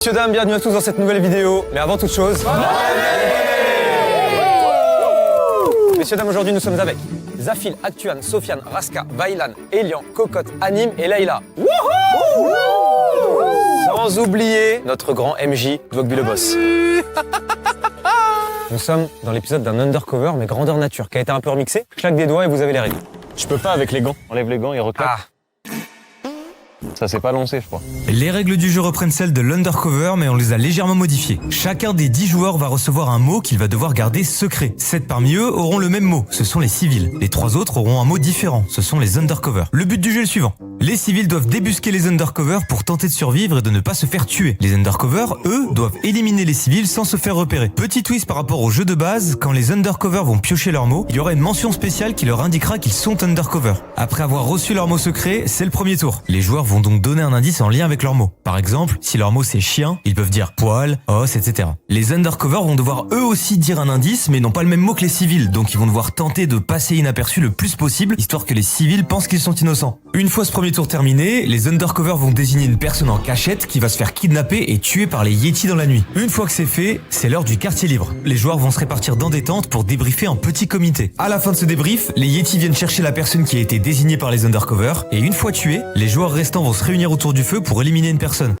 Messieurs, dames, bienvenue à tous dans cette nouvelle vidéo. Mais avant toute chose... Messieurs, dames, aujourd'hui nous sommes avec Zafil, Actuan, Sofiane, Raska, Vailan, Elian, Cocotte, Anim et Layla. Sans oublier notre grand MJ, Dwogby le boss. Nous sommes dans l'épisode d'un undercover mais grandeur nature qui a été un peu remixé. Je claque des doigts et vous avez les règles. Je peux pas avec les gants. Enlève les gants et reclaque. Ah, Ça s'est pas lancé, je crois. Les règles du jeu reprennent celles de l'undercover, mais on les a légèrement modifiées. Chacun des 10 joueurs va recevoir un mot qu'il va devoir garder secret. 7 parmi eux auront le même mot, ce sont les civils. Les 3 autres auront un mot différent, ce sont les undercover. Le but du jeu est le suivant. Les civils doivent débusquer les undercover pour tenter de survivre et de ne pas se faire tuer. Les undercover, eux, doivent éliminer les civils sans se faire repérer. Petit twist par rapport au jeu de base, quand les undercover vont piocher leurs mots, il y aura une mention spéciale qui leur indiquera qu'ils sont undercover. Après avoir reçu leur mot secret, c'est le premier tour. Les joueurs vont donc donner un indice en lien avec leur mot. Par exemple, si leur mot c'est chien, ils peuvent dire poil, os, etc. Les undercover vont devoir eux aussi dire un indice, mais n'ont pas le même mot que les civils, donc ils vont devoir tenter de passer inaperçus le plus possible, histoire que les civils pensent qu'ils sont innocents. Une fois ce premier tour terminé, les undercover vont désigner une personne en cachette qui va se faire kidnapper et tuer par les Yetis dans la nuit. Une fois que c'est fait, c'est l'heure du quartier libre. Les joueurs vont se répartir dans des tentes pour débriefer en petit comité. À la fin de ce débrief, les Yetis viennent chercher la personne qui a été désignée par les undercover, et une fois tuée, les joueurs restants vont se réunir autour du feu pour éliminer une personne.